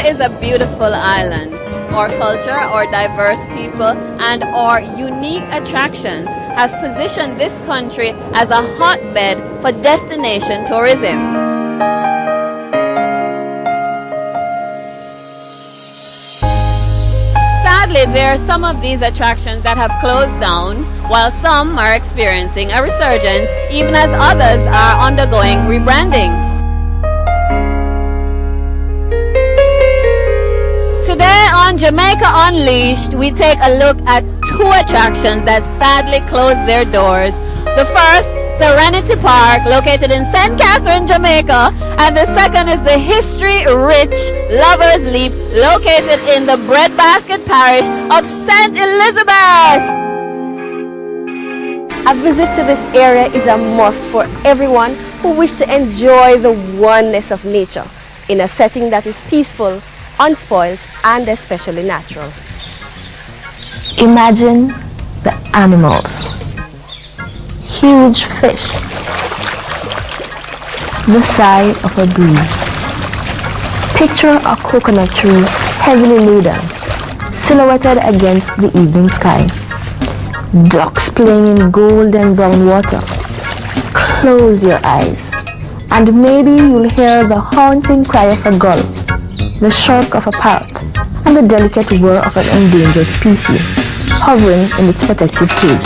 is a beautiful island. Our culture, our diverse people, and our unique attractions has positioned this country as a hotbed for destination tourism. Sadly, there are some of these attractions that have closed down, while some are experiencing a resurgence, even as others are undergoing rebranding. Today on Jamaica Unleashed, we take a look at two attractions that sadly closed their doors. The first, Serenity Park, located in St. Catherine, Jamaica, and the second is the history-rich Lover's Leap, located in the Breadbasket Parish of St. Elizabeth. A visit to this area is a must for everyone who wishes to enjoy the oneness of nature in a setting that is peaceful, unspoiled, and especially natural. Imagine the animals. Huge fish, the sigh of a breeze. Picture a coconut tree heavily laden, silhouetted against the evening sky. Ducks playing in gold and brown water. Close your eyes, and maybe you'll hear the haunting cry of a gull, the shriek of a parrot, and the delicate whir of an endangered species hovering in its protected cage.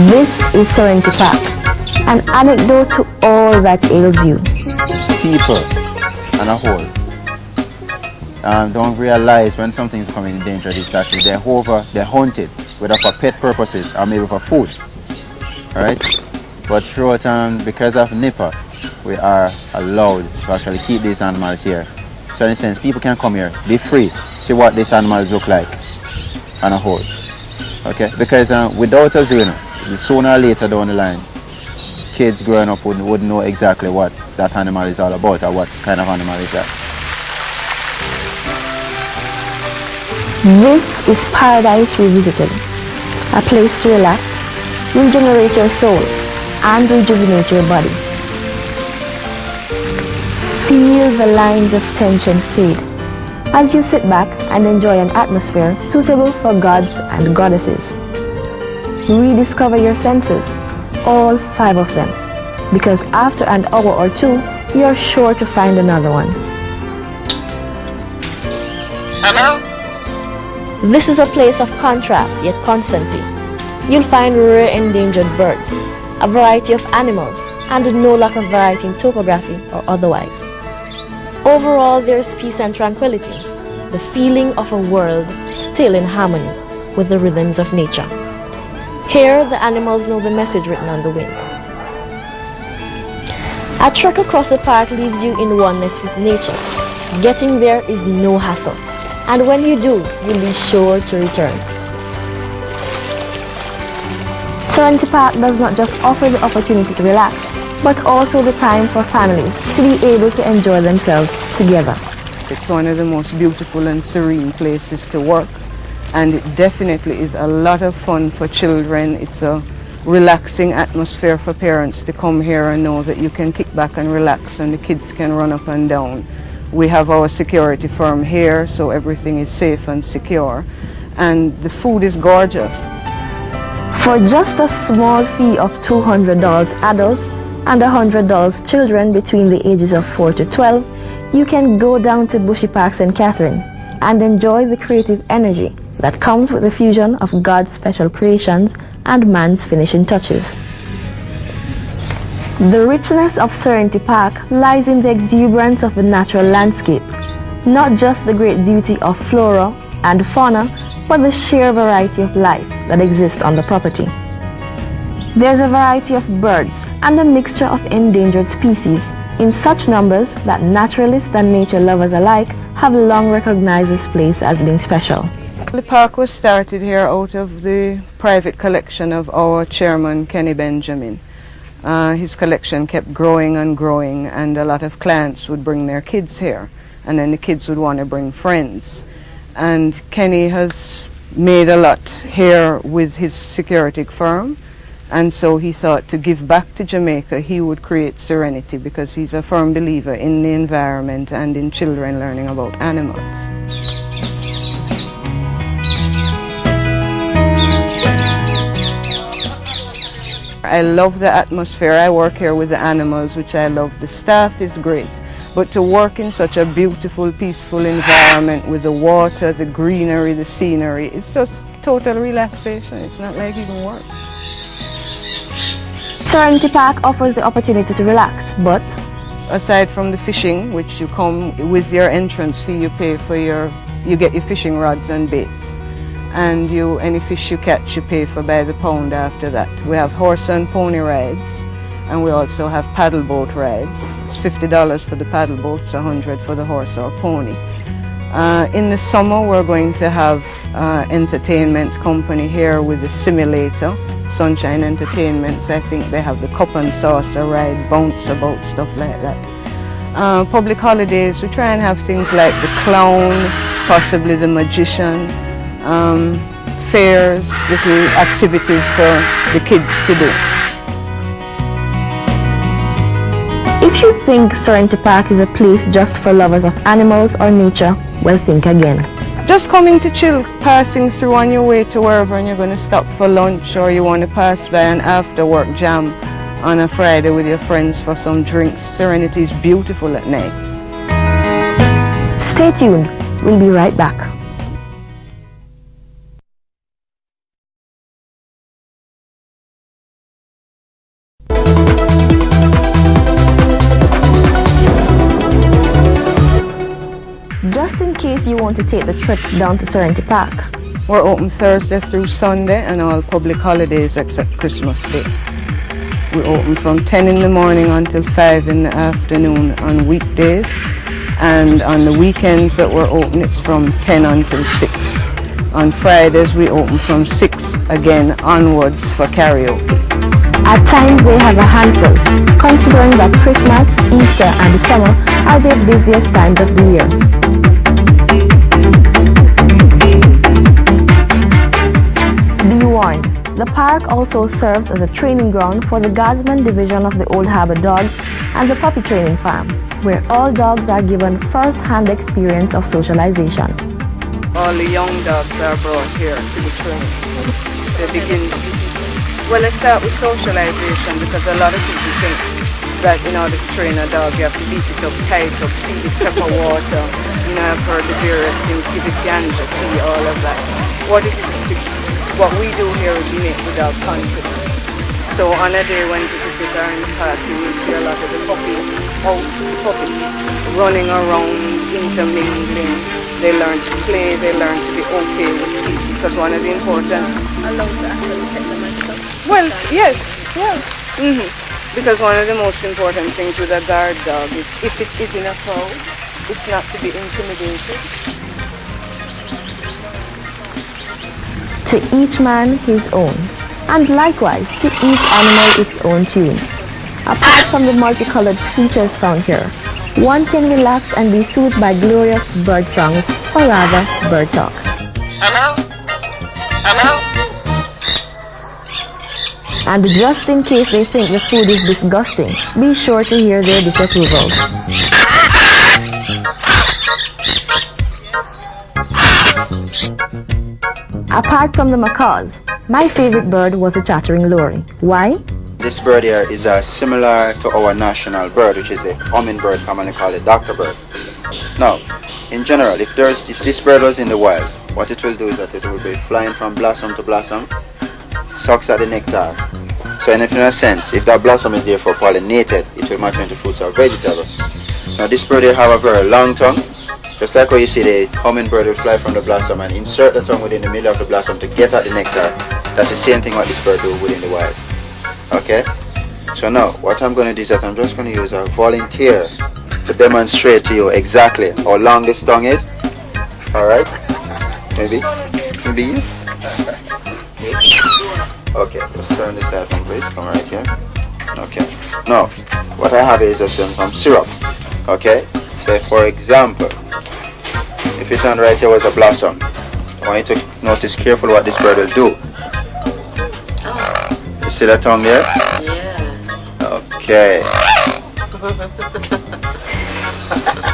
This is Serenity Park, an anecdote to all that ails you. People, on a whole, don't realize when something is becoming endangered, it's actually they're hunted, whether for pet purposes or maybe for food. Alright? But throughout, because of NIPA, we are allowed to actually keep these animals here. So in a sense, people can come here, be free, see what these animals look like on a whole. Okay? Because without us doing it, sooner or later down the line, kids growing up wouldn't know exactly what that animal is all about or what kind of animal is that. This is Paradise Revisited, a place to relax, regenerate your soul, and rejuvenate your body. Feel the lines of tension fade as you sit back and enjoy an atmosphere suitable for gods and goddesses. Rediscover your senses, all 5 of them, because after an hour or two, you're sure to find another one. Hello? This is a place of contrast yet constancy. You'll find rare endangered birds, a variety of animals, and no lack of variety in topography or otherwise. Overall, there is peace and tranquility, the feeling of a world still in harmony with the rhythms of nature. Here, the animals know the message written on the wind. A trek across the park leaves you in oneness with nature. Getting there is no hassle, and when you do, you'll be sure to return. Serenity Park does not just offer the opportunity to relax, but also the time for families to be able to enjoy themselves together. It's one of the most beautiful and serene places to work, and it definitely is a lot of fun for children. It's a relaxing atmosphere for parents to come here and know that you can kick back and relax and the kids can run up and down. We have our security firm here, so everything is safe and secure, and the food is gorgeous. For just a small fee of $200 adults and $100 children between the ages of 4 to 12, you can go down to Bushy Park St. Catherine and enjoy the creative energy that comes with the fusion of God's special creations and man's finishing touches. The richness of Serenity Park lies in the exuberance of the natural landscape, not just the great beauty of flora and fauna, but the sheer variety of life that exists on the property. There's a variety of birds and a mixture of endangered species in such numbers that naturalists and nature lovers alike have long recognized this place as being special. The park was started here out of the private collection of our chairman, Kenny Benjamin. His collection kept growing and growing, and a lot of clients would bring their kids here, and then the kids would want to bring friends. And Kenny has made a lot here with his security firm, And so he thought to give back to Jamaica, he would create Serenity, because he's a firm believer in the environment and in children learning about animals. I love the atmosphere. I work here with the animals, which I love. The staff is great. But to work in such a beautiful, peaceful environment with the water, the greenery, the scenery, it's just total relaxation. It's not like even work. Serenity Park offers the opportunity to relax, but aside from the fishing, which you come with your entrance fee, you pay for you get your fishing rods and baits. And any fish you catch, you pay for by the pound after that. We have horse and pony rides, and we also have paddle boat rides. It's $50 for the paddle boats, $100 for the horse or pony. In the summer, we're going to have entertainment company here with the simulator, Sunshine Entertainments. I think they have the cup and saucer ride, bounce about, stuff like that. Public holidays, we try and have things like the clown, possibly the magician, fairs, little activities for the kids to do. if you think Serenity Park is a place just for lovers of animals or nature, well, think again. Just coming to chill, passing through on your way to wherever, and you're going to stop for lunch, or you want to pass by an after-work jam on a Friday with your friends for some drinks. Serenity is beautiful at night. Stay tuned. We'll be right back. Just in case you want to take the trip down to Serenity Park. We're open Thursday through Sunday and all public holidays except Christmas Day. We're open from 10 in the morning until 5 in the afternoon on weekdays, and on the weekends that we're open it's from 10 until 6. On Fridays we open from 6 again onwards for karaoke. At times they have a handful, considering that Christmas, Easter and the summer are their busiest times of the year. Be warned, the park also serves as a training ground for the Guardsman Division of the Old Harbour Dogs and the Puppy Training Farm, where all dogs are given first-hand experience of socialization. All the young dogs are brought here to be trained. They begin, well, let's start with socialization, because a lot of people think that in order to train a dog you have to beat it up, tie it up, feed it pepper water, you know, I've heard the various things, give it ganja tea, all of that. What it is what we do here is we make the dog confident. So on a day when visitors are in the park, you will see a lot of the puppies running around, intermingling. They learn to play, they learn to be okay with people, because one of the important... Allowed to actually pet them and stuff? Well, yes, well, because one of the most important things with a guard dog is if it is in a crowd, it's not to be intimidated. To each man his own, and likewise to each animal its own tune. Apart from the multicolored features found here, one can relax and be soothed by glorious bird songs, or rather bird talk. Hello? Hello? And just in case they think the food is disgusting, be sure to hear their disapproval. Apart from the macaws, my favorite bird was a chattering lory. Why? This bird here is similar to our national bird, which is the hummingbird, commonly called the doctor bird. Now, in general, if this bird was in the wild, what it will do is that it will be flying from blossom to blossom, sucks at the nectar. So in a sense, if that blossom is therefore pollinated, it will mature into fruits or vegetables. Now this bird will have a very long tongue. Just like how you see the hummingbird will fly from the blossom and insert the tongue within the middle of the blossom to get at the nectar. That's the same thing what this bird do within the wild. Okay? So now, what I'm going to do is that I'm just going to use a volunteer to demonstrate to you exactly how long this tongue is. Alright? Maybe you? Okay, let's turn this out from please. Come right here. Okay. Now, what I have is some syrup. Okay? Say for example, if it's on right here was a blossom, I want you to notice carefully what this bird will do. You See that tongue there? Yeah. Okay.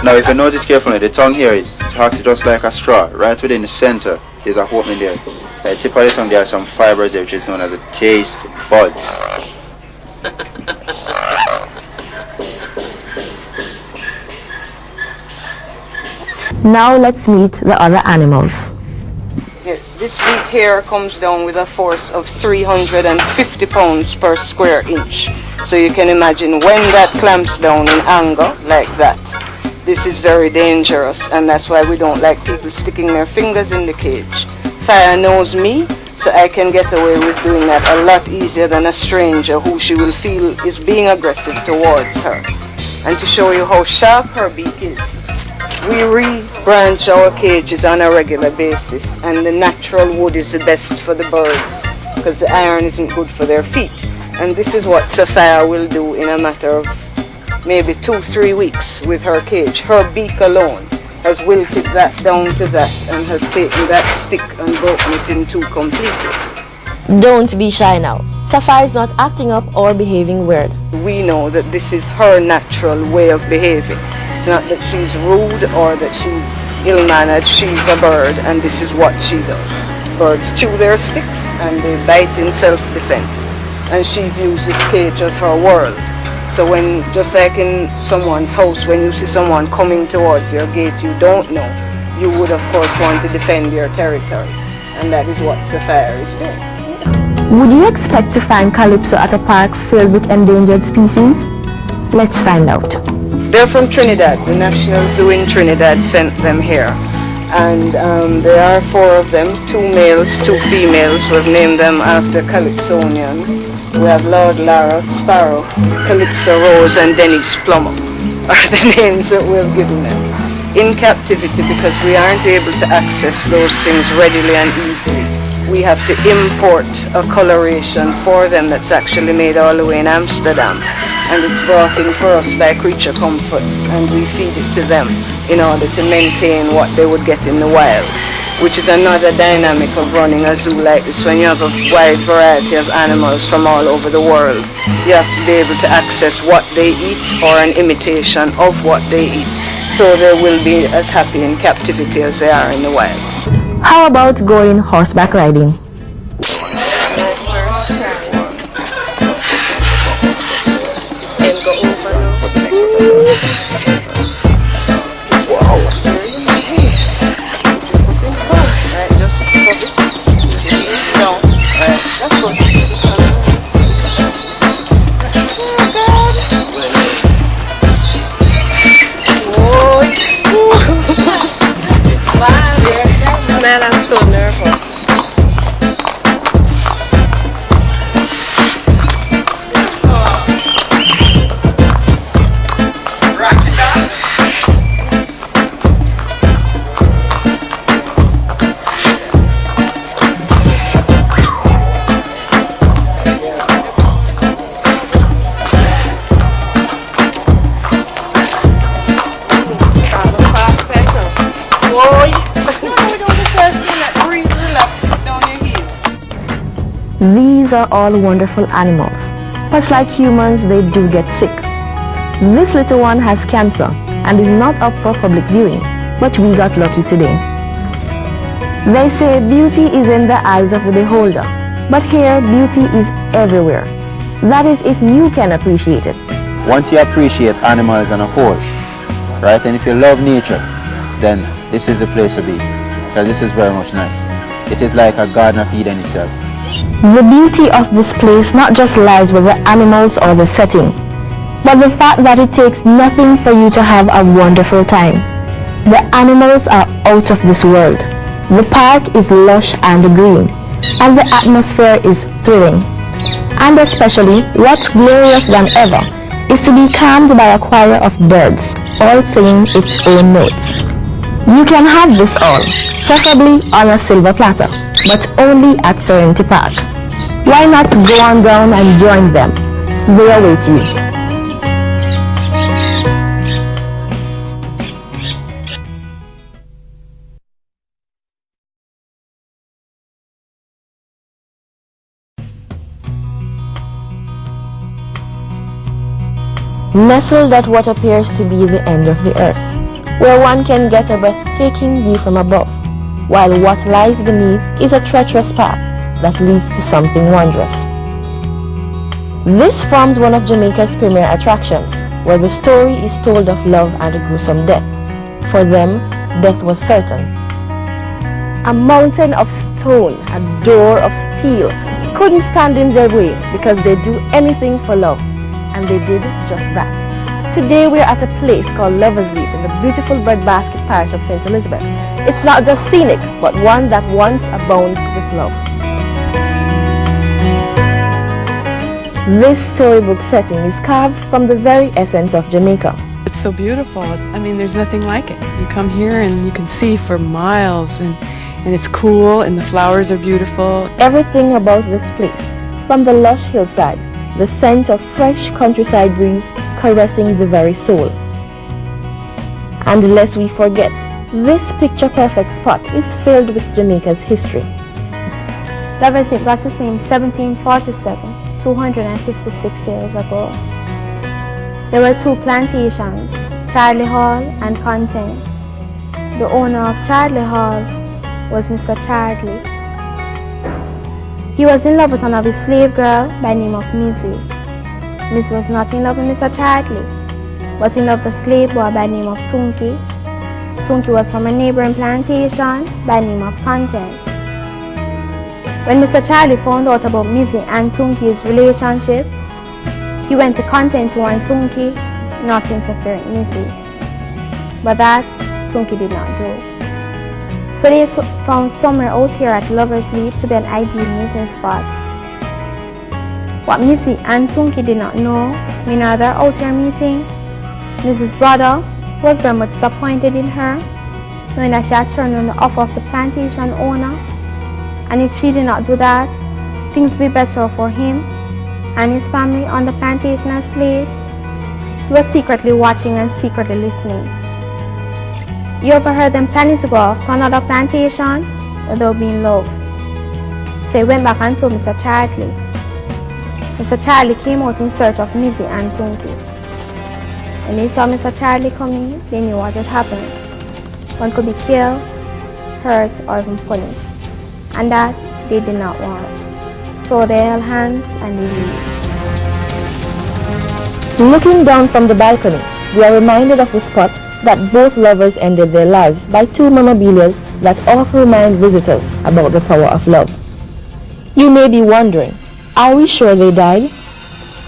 Now if you notice carefully, the tongue here is acting just like a straw. Right within the center, there's a opening there. At the tip of the tongue, there are some fibers there, which is known as the taste buds. Now let's meet the other animals. Yes, this beak here comes down with a force of 350 pounds per square inch. So you can imagine when that clamps down in anger like that, this is very dangerous, and that's why we don't like people sticking their fingers in the cage. Fire knows me, so I can get away with doing that a lot easier than a stranger who she will feel is being aggressive towards her. And to show you how sharp her beak is, we re-branch our cages on a regular basis, and the natural wood is the best for the birds because the iron isn't good for their feet. And this is what Sapphire will do in a matter of maybe 2-3 weeks with her cage. Her beak alone has wilted that down to that and has taken that stick and broken it in two completely. Don't be shy now. Sapphire is not acting up or behaving weird. We know that this is her natural way of behaving. It's not that she's rude or that she's ill-mannered. She's a bird, and this is what she does. Birds chew their sticks and they bite in self-defense. And she views this cage as her world. So when, just like in someone's house, when you see someone coming towards your gate you don't know, you would of course want to defend your territory. And that is what Sapphire is doing. Would you expect to find Calypso at a park filled with endangered species? Let's find out. They're from Trinidad. The National Zoo in Trinidad sent them here. And there are 4 of them, 2 males, 2 females. We've named them after Calypsonians. We have Lord Lara, Sparrow, Calypso Rose, and Dennis Plummer are the names that we've given them. In captivity, because we aren't able to access those things readily and easily, we have to import a coloration for them that's actually made all the way in Amsterdam. And it's brought in for us by Creature Comforts, and we feed it to them in order to maintain what they would get in the wild, which is another dynamic of running a zoo like this. When you have a wide variety of animals from all over the world, you have to be able to access what they eat or an imitation of what they eat, so they will be as happy in captivity as they are in the wild. How about going horseback riding? Man, I'm so nervous. These are all wonderful animals, but like humans, they do get sick. This little one has cancer and is not up for public viewing, but we got lucky today. They say beauty is in the eyes of the beholder, but here beauty is everywhere. That is if you can appreciate it. Once you appreciate animals on a whole, right, and if you love nature, then this is the place to be, because this is very much nice. It is like a Garden of Eden itself. The beauty of this place not just lies with the animals or the setting, but the fact that it takes nothing for you to have a wonderful time. The animals are out of this world. The park is lush and green, and the atmosphere is thrilling. And especially, what's glorious than ever is to be calmed by a choir of birds, all singing its own notes. You can have this all, preferably on a silver platter, but only at Serenity Park. Why not go on down and join them? They await you. nestled at what appears to be the end of the earth, where one can get a breathtaking view from above, while what lies beneath is a treacherous path that leads to something wondrous. This forms one of Jamaica's premier attractions, where the story is told of love and a gruesome death. For them, death was certain. A mountain of stone, a door of steel, couldn't stand in their way because they do anything for love, and they did just that. Today we're at a place called Lover's Leap in the beautiful Breadbasket parish of St. Elizabeth. It's not just scenic, but one that once abounds with love. This storybook setting is carved from the very essence of Jamaica. It's so beautiful. I mean, there's nothing like it. You come here and you can see for miles, and it's cool, and the flowers are beautiful. Everything about this place, from the lush hillside, the scent of fresh countryside breeze caressing the very soul. And lest we forget, this picture-perfect spot is filled with Jamaica's history. Lover's Leap got its name 1747, 256 years ago. There were two plantations, Charlie Hall and Content. The owner of Charlie Hall was Mr. Chardley. He was in love with one of his slave girl by the name of Missy. Miss was not in love with Mr. Chardley, but in love with a slave boy by the name of Tunky. Tunky was from a neighboring plantation by the name of Content. When Mr. Charlie found out about Missy and Tunky's relationship, he went to Content to warn Tunky not to interfere with Missy. But that Tunky did not do. So they found somewhere out here at Lover's Leap to be an ideal meeting spot. What Missy and Tunky did not know, meanwhile they're out here meeting, Mrs. brother was very much disappointed in her, knowing that she had turned on the offer of the plantation owner, and if she did not do that, things would be better for him and his family on the plantation as slave. He was secretly watching and secretly listening. He overheard them planning to go off to another plantation without being love. So he went back and told Mr. Charlie. Mr. Charlie came out in search of Missy and Tunky. When they saw Mr. Charlie coming, they knew what had happened. One could be killed, hurt, or even punished. And that they did not want. So they held hands and they leave. Looking down from the balcony, we are reminded of the spot that both lovers ended their lives by two memorabilia that often remind visitors about the power of love. You may be wondering, are we sure they died?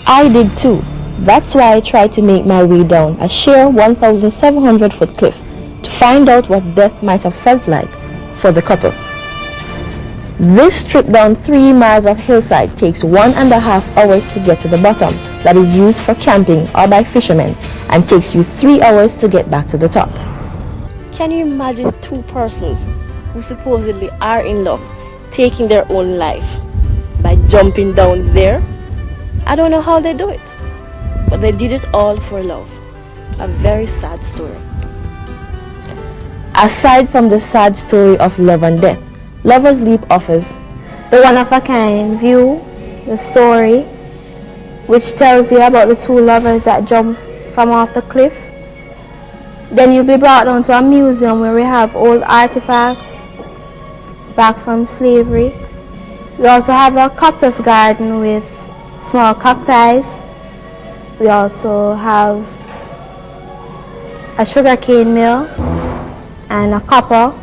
I did too. That's why I tried to make my way down a sheer 1,700-foot cliff to find out what death might have felt like for the couple. This trip down 3 miles of hillside takes 1.5 hours to get to the bottom, that is used for camping or by fishermen, and takes you 3 hours to get back to the top. Can you imagine two persons who supposedly are in love taking their own life by jumping down there? I don't know how they do it, but they did it all for love. A very sad story. Aside from the sad story of love and death, Lover's Leap offers the one-of-a-kind view, the story, which tells you about the two lovers that jump from off the cliff. Then you'll be brought down to a museum where we have old artifacts back from slavery. We also have a cactus garden with small cacti. We also have a sugarcane mill and a copper.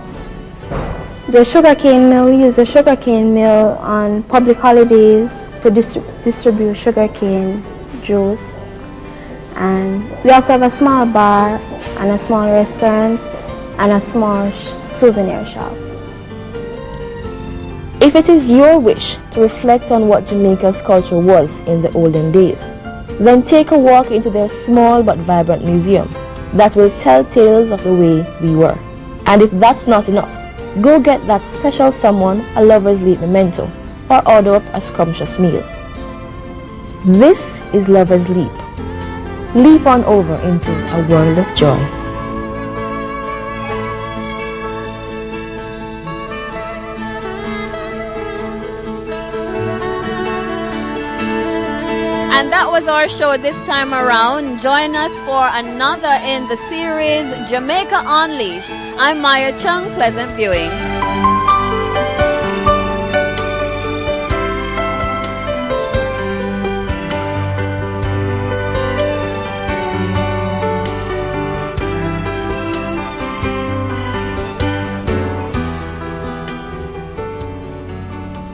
The sugarcane mill, we use the sugarcane mill on public holidays to distribute sugarcane juice. And we also have a small bar and a small restaurant and a small souvenir shop. If it is your wish to reflect on what Jamaica's culture was in the olden days, then take a walk into their small but vibrant museum that will tell tales of the way we were. And if that's not enough, go get that special someone a Lover's Leap memento or order up a scrumptious meal. This is Lover's Leap. Leap on over into a world of joy. And that was our show this time around. Join us for another in the series Jamaica Unleashed. I'm Maya Chung. Pleasant viewing.